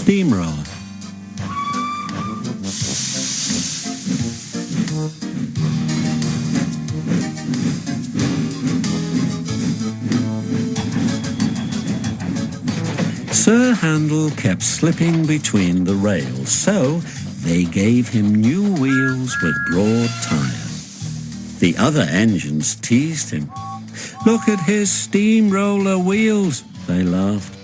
Steamroller. Sir Handel kept slipping between the rails, so they gave him new wheels with broad tyres. The other engines teased him. "Look at his steamroller wheels," they laughed.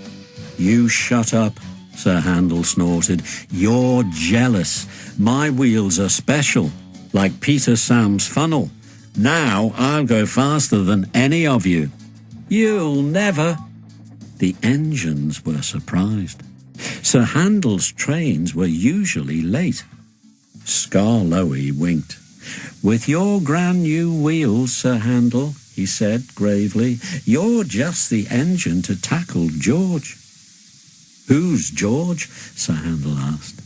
"You shut up," Sir Handel snorted. "You're jealous. My wheels are special, like Peter Sam's funnel. Now I'll go faster than any of you." "You'll never." The engines were surprised. Sir Handel's trains were usually late. Skarloey winked. "With your grand new wheels, Sir Handel," he said gravely, "you're just the engine to tackle George." "Who's George?" Sir Handel asked.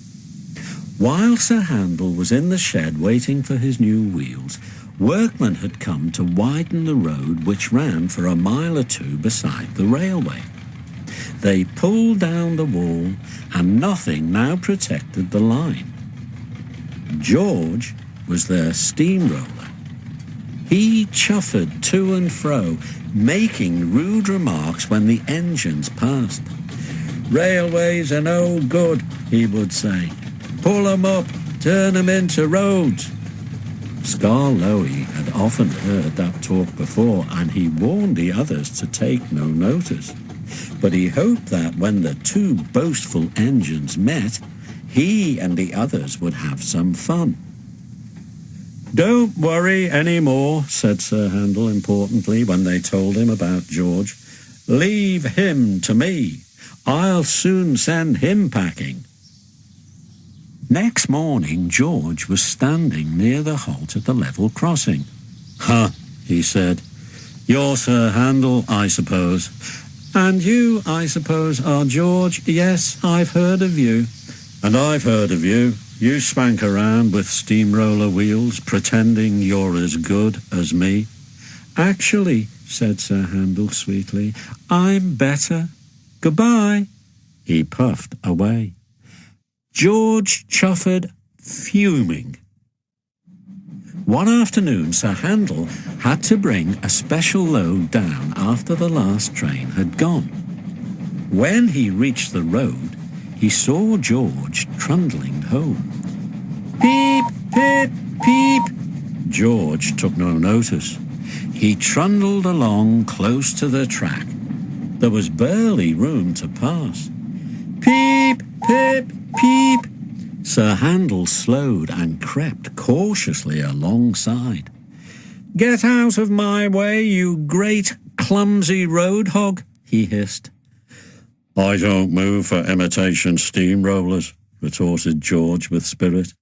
While Sir Handel was in the shed waiting for his new wheels, workmen had come to widen the road which ran for a mile or two beside the railway. They pulled down the wall, and nothing now protected the line. George was their steamroller. He chuffed to and fro, making rude remarks when the engines passed. "Railways are no good," he would say. "Pull 'em up, turn 'em into roads." Skarloey had often heard that talk before, and he warned the others to take no notice. But he hoped that when the two boastful engines met, he and the others would have some fun. "Don't worry any more," said Sir Handel importantly when they told him about George. "Leave him to me. I'll soon send him packing." Next morning, George was standing near the halt at the level crossing. "Huh," he said. "You're Sir Handel, I suppose. And you, I suppose, are George. Yes, I've heard of you." "And I've heard of you. You spank around with steamroller wheels, pretending you're as good as me." "Actually," said Sir Handel sweetly, "I'm better. Goodbye." He puffed away. George chuffed, fuming. One afternoon, Sir Handel had to bring a special load down after the last train had gone. When he reached the road, he saw George trundling home. "Peep, peep, peep." George took no notice. He trundled along close to the track. There was barely room to pass. "Peep, peep, peep." Sir Handel slowed and crept cautiously alongside. "Get out of my way, you great clumsy road hog," he hissed. "I don't move for imitation steamrollers," retorted George with spirit.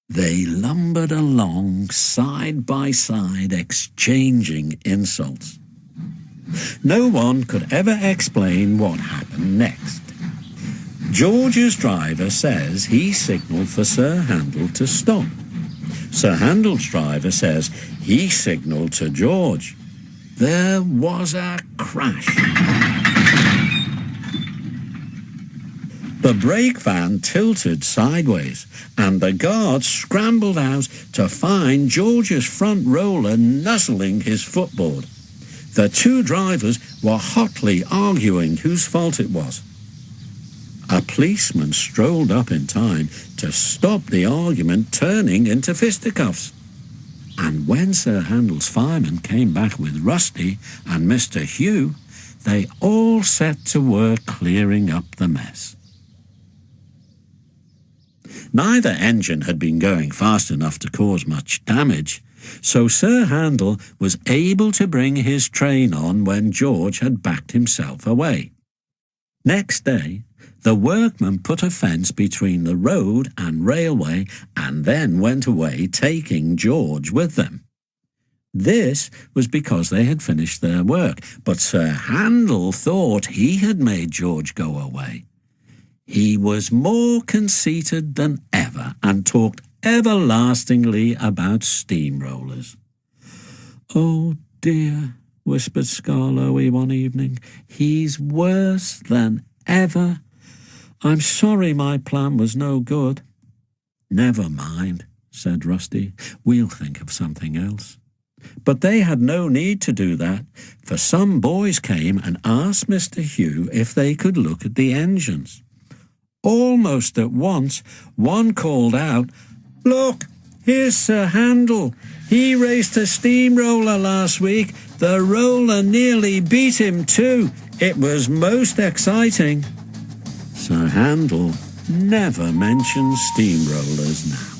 They lumbered along side by side, exchanging insults. No one could ever explain what happened next. George's driver says he signalled for Sir Handel to stop. Sir Handel's driver says he signalled to George. There was a crash. The brake van tilted sideways, and the guards scrambled out to find George's front roller nuzzling his footboard. The two drivers were hotly arguing whose fault it was. A policeman strolled up in time to stop the argument turning into fisticuffs. And when Sir Handel's firemen came back with Rusty and Mr. Hugh, they all set to work clearing up the mess. Neither engine had been going fast enough to cause much damage, so Sir Handel was able to bring his train on when George had backed himself away. Next day, the workmen put a fence between the road and railway and then went away, taking George with them. This was because they had finished their work, but Sir Handel thought he had made George go away. He was more conceited than ever and talked everlastingly about steamrollers. "Oh dear," whispered Skarloey one evening, "he's worse than ever. I'm sorry my plan was no good." "Never mind," said Rusty. "We'll think of something else." But they had no need to do that, for some boys came and asked Mr. Hugh if they could look at the engines. Almost at once, one called out, "Look, here's Sir Handel. He raced a steamroller last week. The roller nearly beat him too. It was most exciting." Sir Handel never mentioned steamrollers now.